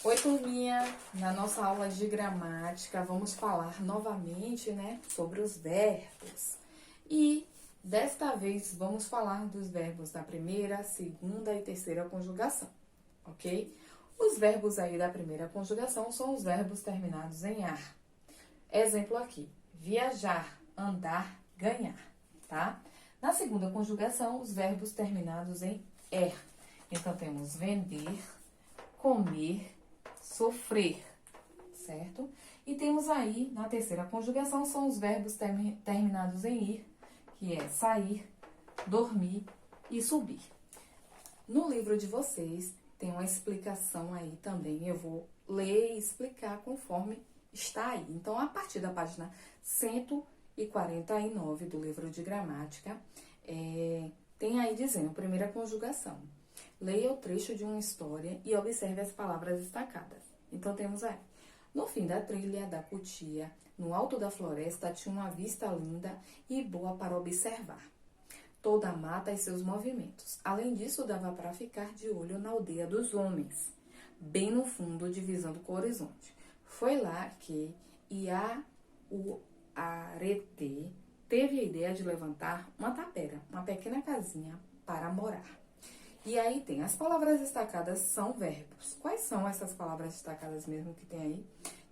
Oi, turminha! Na nossa aula de gramática, vamos falar novamente, sobre os verbos. E desta vez vamos falar dos verbos da primeira, segunda e terceira conjugação, ok? Os verbos aí da primeira conjugação são os verbos terminados em ar. Exemplo aqui: viajar, andar, ganhar, tá? Na segunda conjugação, os verbos terminados em er. Então, temos vender, comer, sofrer, certo? E temos aí, na terceira conjugação, são os verbos terminados em ir, que é sair, dormir e subir. No livro de vocês, tem uma explicação aí também. Eu vou ler e explicar conforme está aí. Então, a partir da página 149 do livro de gramática, tem aí dizendo, primeira conjugação. Leia o trecho de uma história e observe as palavras destacadas. Então, temos aí. No fim da trilha da cutia, no alto da floresta, tinha uma vista linda e boa para observar. Toda a mata e seus movimentos. Além disso, dava para ficar de olho na aldeia dos homens, bem no fundo, divisando com o horizonte. Foi lá que Iauarete teve a ideia de levantar uma tapera, uma pequena casinha para morar. E aí tem, as palavras destacadas são verbos. Quais são essas palavras destacadas mesmo que tem aí?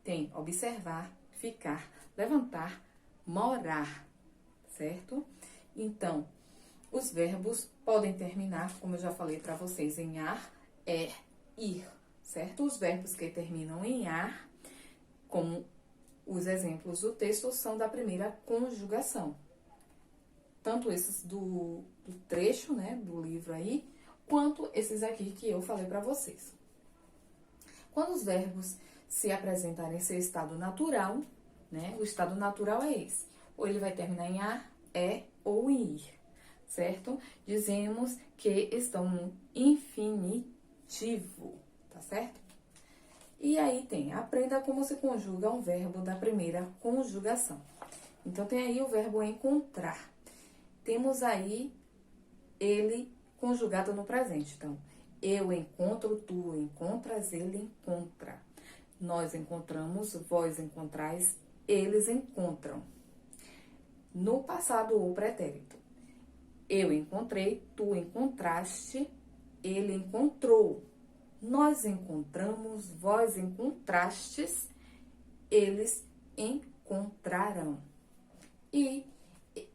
Tem observar, ficar, levantar, morar, certo? Então, os verbos podem terminar, como eu já falei para vocês, em ar, ir, certo? Os verbos que terminam em ar, como os exemplos do texto, são da primeira conjugação. Tanto esses do trecho, do livro aí, quanto esses aqui que eu falei para vocês. Quando os verbos se apresentarem em seu estado natural, o estado natural é esse. Ou ele vai terminar em ar, ou em ir, certo? Dizemos que estão no infinitivo, tá certo? E aí tem, aprenda como se conjuga um verbo da primeira conjugação. Então, tem aí o verbo encontrar. Temos aí ele conjugado no presente. Então, eu encontro, tu encontras, ele encontra. Nós encontramos, vós encontrais, eles encontram. No passado ou pretérito. Eu encontrei, tu encontraste, ele encontrou. Nós encontramos, vós encontrastes, eles encontrarão. E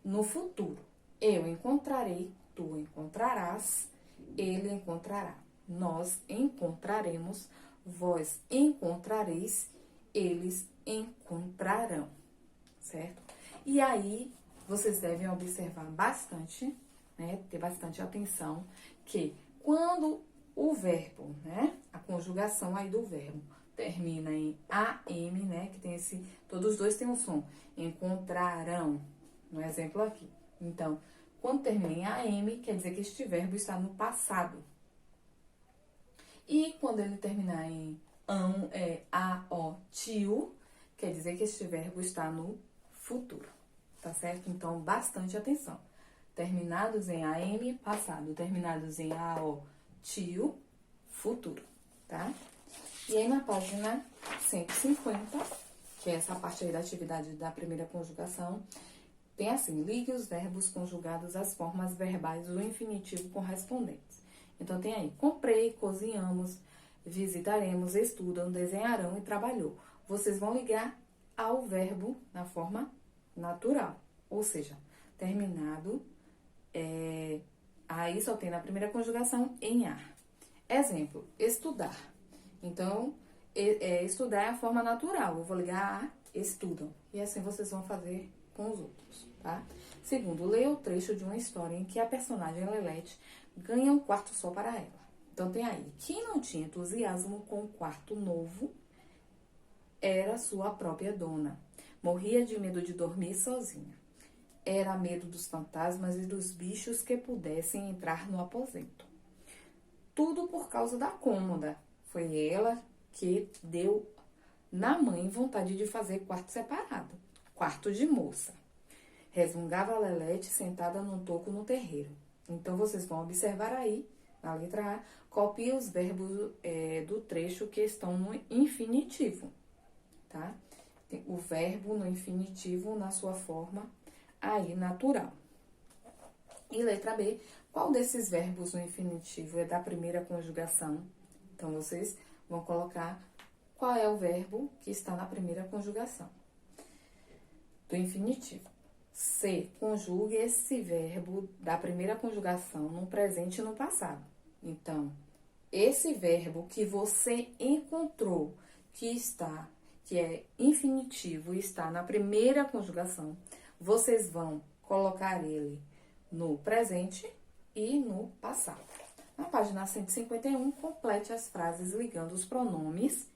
no futuro, eu encontrarei, tu encontrarás, ele encontrará. Nós encontraremos, vós encontrareis, eles encontrarão, certo? E aí, vocês devem observar bastante, ter bastante atenção, que quando o verbo, a conjugação aí do verbo, termina em AM, que tem todos os dois têm um som, encontrarão, no exemplo aqui. Então, quando termina em AM, quer dizer que este verbo está no passado. E quando ele terminar em tio, quer dizer que este verbo está no futuro, tá certo? Então, bastante atenção. Terminados em AM, passado. Terminados em tio, futuro, tá? E aí, na página 150, que é essa parte aí da atividade da primeira conjugação, tem assim, ligue os verbos conjugados às formas verbais do infinitivo correspondentes. Então, tem aí, comprei, cozinhamos, visitaremos, estudam, desenharão e trabalhou. Vocês vão ligar ao verbo na forma natural, ou seja, terminado, aí só tem na primeira conjugação em ar. Exemplo, estudar. Então, estudar é a forma natural, eu vou ligar a estudam. E assim vocês vão fazer com os outros, tá? Segundo, leia o trecho de uma história em que a personagem Lelete ganha um quarto só para ela. Então, tem aí, quem não tinha entusiasmo com o quarto novo era sua própria dona. Morria de medo de dormir sozinha. Era medo dos fantasmas e dos bichos que pudessem entrar no aposento. Tudo por causa da cômoda. Foi ela que deu na mãe vontade de fazer quarto separado. Quarto de moça. Resmungava a Lelete sentada num toco no terreiro. Então, vocês vão observar aí Na letra A, copie os verbos do trecho que estão no infinitivo, tá? Tem o verbo no infinitivo na sua forma aí natural. E letra B, qual desses verbos no infinitivo é da primeira conjugação? Então, vocês vão colocar qual é o verbo que está na primeira conjugação do infinitivo. C, conjugue esse verbo da primeira conjugação no presente e no passado. Então, esse verbo que você encontrou que é infinitivo e está na primeira conjugação, vocês vão colocar ele no presente e no passado. Na página 151, complete as frases ligando os pronomes,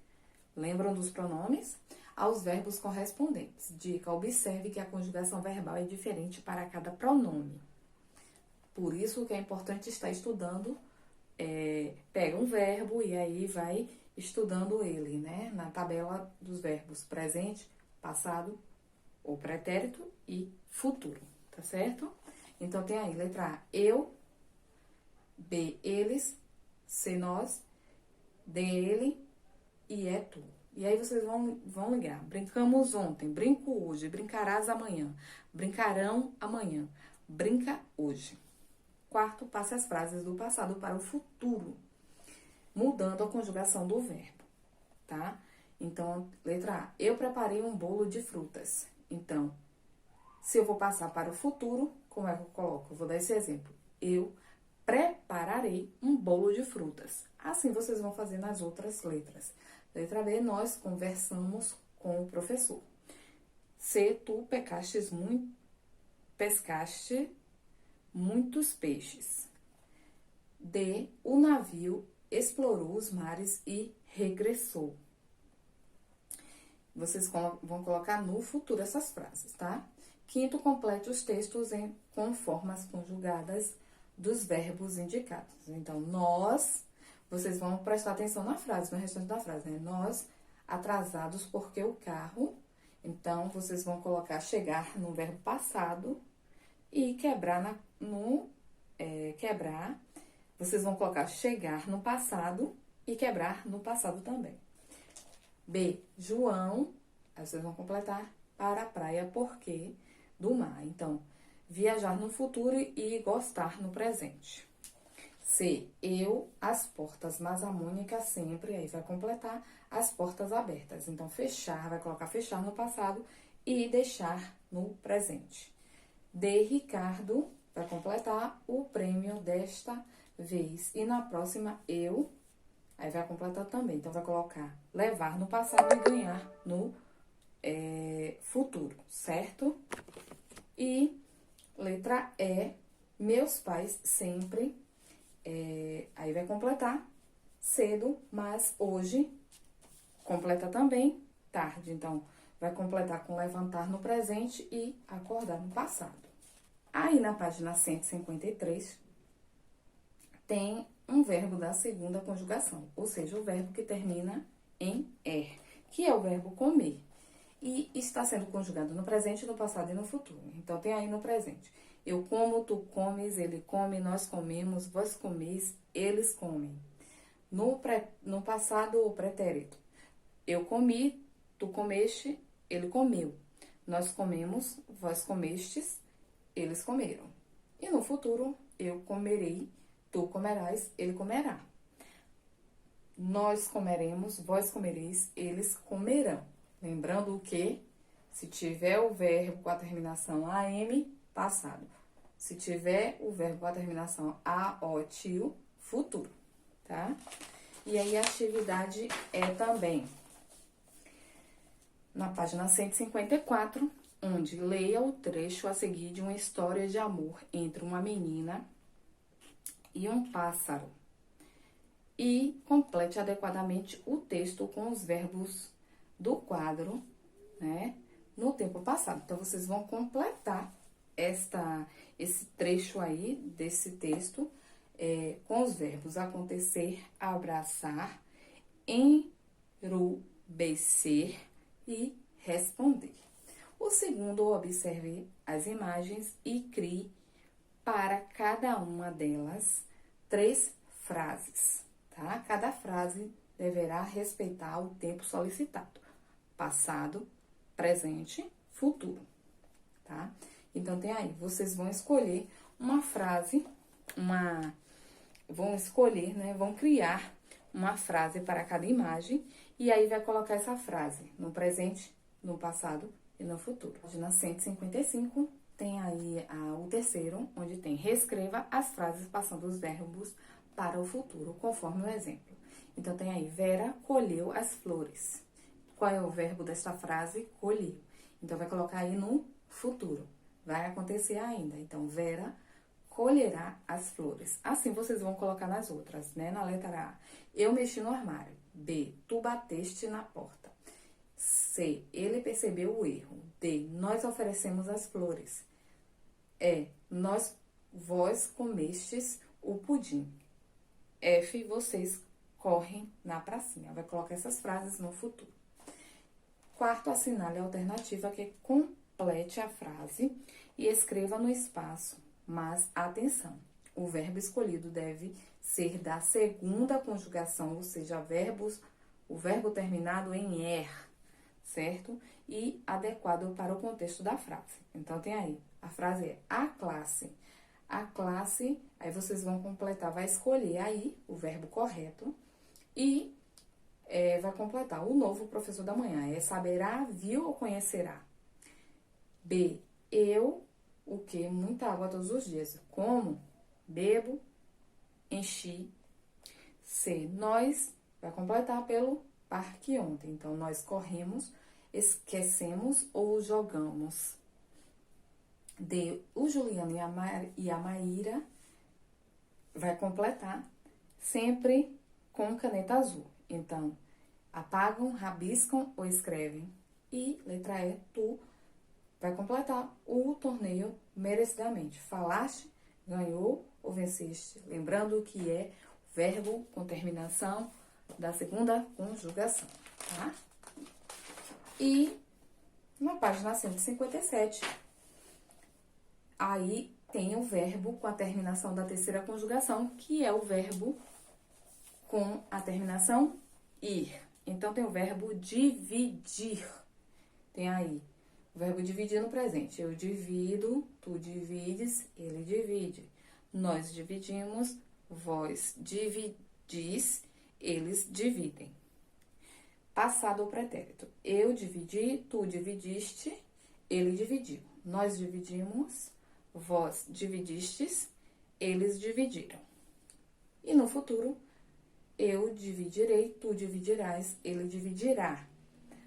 lembram dos pronomes? Aos verbos correspondentes. Dica, observe que a conjugação verbal é diferente para cada pronome. Por isso que é importante estar estudando, pega um verbo e aí vai estudando ele, né? Na tabela dos verbos presente, passado, ou pretérito e futuro, tá certo? Então, tem aí, letra A, eu, B, eles, C, nós, D, ele e é tu. E aí, vocês vão ligar. Brincamos ontem, brinco hoje, brincarás amanhã, brincarão amanhã, brinca hoje. Quarto, passe as frases do passado para o futuro, mudando a conjugação do verbo, tá? Então, letra A, eu preparei um bolo de frutas. Então, se eu vou passar para o futuro, como é que eu coloco? Eu vou dar esse exemplo. Eu prepararei um bolo de frutas. Assim vocês vão fazer nas outras letras. Letra B, nós conversamos com o professor. C, tu pescaste muitos peixes. D, o navio explorou os mares e regressou. Vocês vão colocar no futuro essas frases, tá? Quinto, complete os textos com formas conjugadas dos verbos indicados. Então, nós, vocês vão prestar atenção na frase, no restante da frase, né? Nós, atrasados porque o carro. Então, vocês vão colocar chegar no verbo passado e quebrar vocês vão colocar chegar no passado e quebrar no passado também. B, João, aí vocês vão completar, para a praia porque do mar. Então, viajar no futuro e gostar no presente. C, eu, as portas, mas a Mônica sempre, aí vai completar as portas abertas. Então, fechar, vai colocar fechar no passado e deixar no presente. D, Ricardo, vai completar o prêmio desta vez. E na próxima, eu, aí vai completar também. Então, vai colocar levar no passado e ganhar no futuro, certo? E letra E, meus pais sempre, aí vai completar cedo, mas hoje, completa também tarde. Então, vai completar com levantar no presente e acordar no passado. Aí, na página 153, tem um verbo da segunda conjugação, ou seja, o verbo que termina em er, que é o verbo comer. E está sendo conjugado no presente, no passado e no futuro. Então, tem aí no presente. Eu como, tu comes, ele come, nós comemos, vós comeis, eles comem. No passado, o pretérito. Eu comi, tu comeste, ele comeu. Nós comemos, vós comestes, eles comeram. E no futuro, eu comerei, tu comerás, ele comerá. Nós comeremos, vós comereis, eles comerão. Lembrando que, se tiver o verbo com a terminação AM, passado. Se tiver o verbo com a terminação AOTIO, futuro, tá? E aí, a atividade é também na página 154, onde leia o trecho a seguir de uma história de amor entre uma menina e um pássaro. E complete adequadamente o texto com os verbos do quadro, né, no tempo passado. Então, vocês vão completar esse trecho aí desse texto com os verbos acontecer, abraçar, enrubescer e responder. O segundo, observe as imagens e crie para cada uma delas 3 frases, tá? Cada frase deverá respeitar o tempo solicitado: passado, presente, futuro, tá? Então, tem aí, vocês vão escolher uma frase, vão escolher, né? Vão criar uma frase para cada imagem e aí vai colocar essa frase no presente, no passado e no futuro. Página 155 tem aí o terceiro, onde tem reescreva as frases passando os verbos para o futuro, conforme o exemplo. Então, tem aí, Vera colheu as flores. Qual é o verbo desta frase? Colheu. Então, vai colocar aí no futuro. Vai acontecer ainda. Então, Vera colherá as flores. Assim, vocês vão colocar nas outras, né? Na letra A, eu mexi no armário. B, tu bateste na porta. C, ele percebeu o erro. D, nós oferecemos as flores. E, vós comestes o pudim. F, vocês correm na pracinha. Vai colocar essas frases no futuro. Quarto, assinale a alternativa que complete a frase e escreva no espaço. Mas, atenção, o verbo escolhido deve ser da segunda conjugação, ou seja, o verbo terminado em er, certo? E adequado para o contexto da frase. Então, tem aí, a frase é a classe. A classe, aí vocês vão completar, vai escolher aí o verbo correto e vai completar. O novo professor da manhã é saberá, viu ou conhecerá? B, eu, o que? Muita água todos os dias. Como? Bebo, enchi. C, nós, vai completar pelo parque ontem. Então, nós corremos, esquecemos ou jogamos. D, o Juliano e a Maíra, vai completar sempre com caneta azul. Então, apagam, rabiscam ou escrevem. E, letra E, tu, vai completar o torneio merecidamente. Falaste, ganhou ou venceste. Lembrando que é verbo com terminação da segunda conjugação, tá? E na página 157, aí tem o verbo com a terminação da terceira conjugação, que é o verbo com a terminação ir. Então, tem o verbo dividir. Tem aí o verbo dividir no presente. Eu divido, tu divides, ele divide. Nós dividimos, vós dividis, eles dividem. Passado ou pretérito. Eu dividi, tu dividiste, ele dividiu. Nós dividimos, vós dividistes, eles dividiram. E no futuro, eu dividirei, tu dividirás, ele dividirá.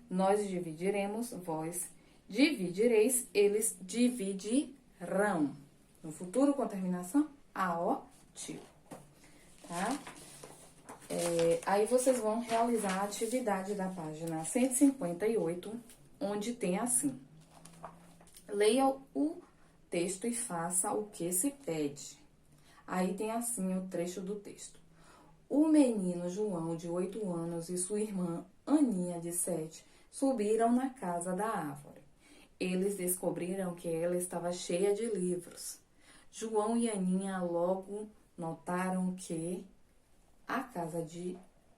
Nós dividiremos, vós dividireis, eles dividirão. No futuro, com a terminação aotivo, tá? Aí vocês vão realizar a atividade da página 158, onde tem assim: leia o texto e faça o que se pede. Aí tem assim o trecho do texto. O menino João, de 8 anos, e sua irmã Aninha, de 7, subiram na casa da árvore. Eles descobriram que ela estava cheia de livros. João e Aninha logo notaram que a casa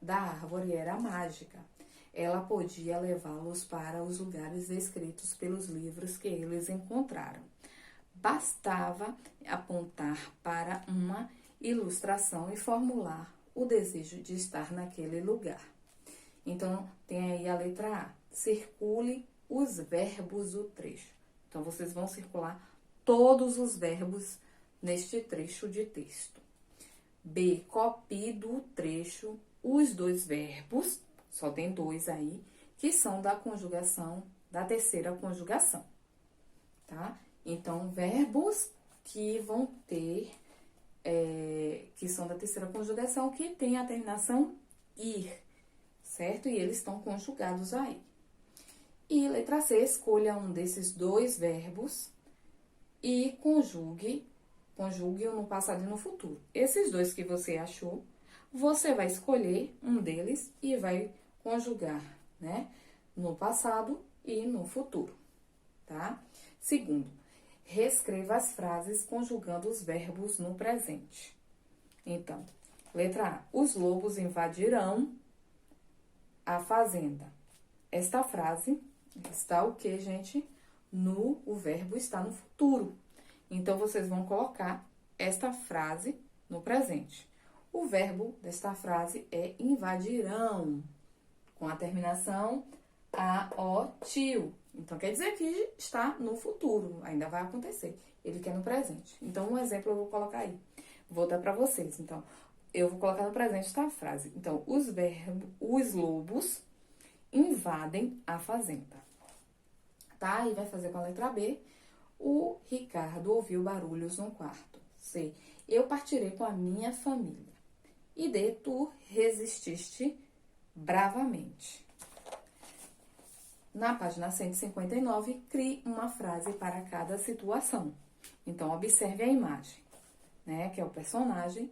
da árvore era mágica. Ela podia levá-los para os lugares descritos pelos livros que eles encontraram. Bastava apontar para uma ilustração e formular o desejo de estar naquele lugar. Então, tem aí a letra A. Circule os verbos do trecho. Então, vocês vão circular todos os verbos neste trecho de texto. B. Copie do trecho os 2 verbos, só tem 2 aí, que são da conjugação, da terceira conjugação, tá? Então, verbos que vão ter, que são da terceira conjugação, que tem a terminação ir, certo? E eles estão conjugados aí. E letra C, escolha um desses 2 verbos e conjugue-o no passado e no futuro. Esses 2 que você achou, você vai escolher um deles e vai conjugar, né? No passado e no futuro, tá? Segundo, reescreva as frases conjugando os verbos no presente. Então, Letra A. Os lobos invadirão a fazenda. Esta frase está o quê, gente? O verbo está no futuro. Então, vocês vão colocar esta frase no presente. O verbo desta frase é invadirão, com a terminação AOTIL. Então, quer dizer que está no futuro, ainda vai acontecer. Ele quer no presente. Então, um exemplo eu vou colocar aí. Vou dar para vocês. Então, eu vou colocar no presente esta frase. Então, os lobos invadem a fazenda. Tá? E vai fazer com a letra B. O Ricardo ouviu barulhos no quarto. C. Eu partirei com a minha família. E D. Tu resististe bravamente. Na página 159, crie uma frase para cada situação. Então, observe a imagem, né? Que é o personagem,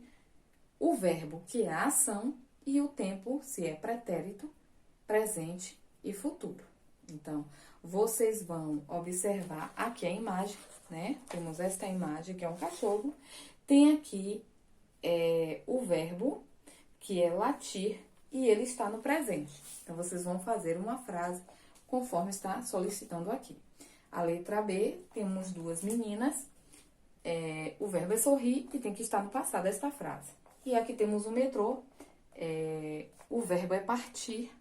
o verbo, que é a ação, e o tempo, se é pretérito, presente e futuro. Então, vocês vão observar aqui a imagem, né? Temos esta imagem, que é um cachorro. Tem aqui o verbo, que é latir, e ele está no presente. Então, vocês vão fazer uma frase conforme está solicitando aqui. A letra B, temos duas meninas. O verbo é sorrir e tem que estar no passado esta frase. E aqui temos o metrô. O verbo é partir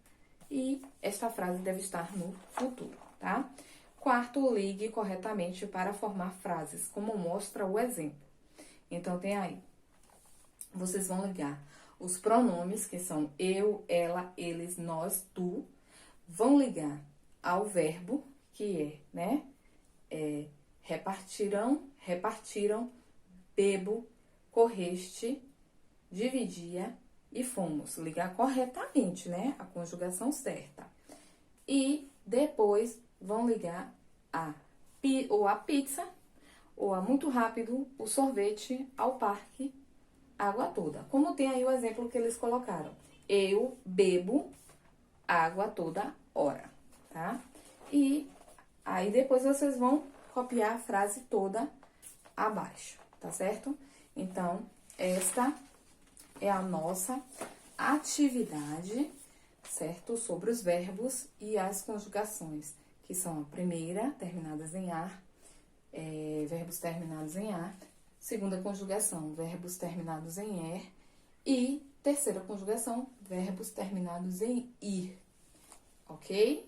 e esta frase deve estar no futuro, tá? Quarto, ligue corretamente para formar frases, como mostra o exemplo. Então, tem aí. Vocês vão ligar os pronomes, que são eu, ela, eles, nós, tu. Vão ligar ao verbo, que repartirão, bebo, correste, dividia e fomos. Ligar corretamente, né? A conjugação certa. E depois vão ligar ou a pizza, ou a muito rápido, o sorvete, ao parque, água toda. Como tem aí o exemplo que eles colocaram. Eu bebo água toda hora, tá? E aí depois vocês vão copiar a frase toda abaixo, tá certo? Então, esta é a nossa atividade, certo? Sobre os verbos e as conjugações, que são a primeira, terminadas em ar, verbos terminados em ar. Segunda conjugação, verbos terminados em er. E terceira conjugação, verbos terminados em ir. Ok?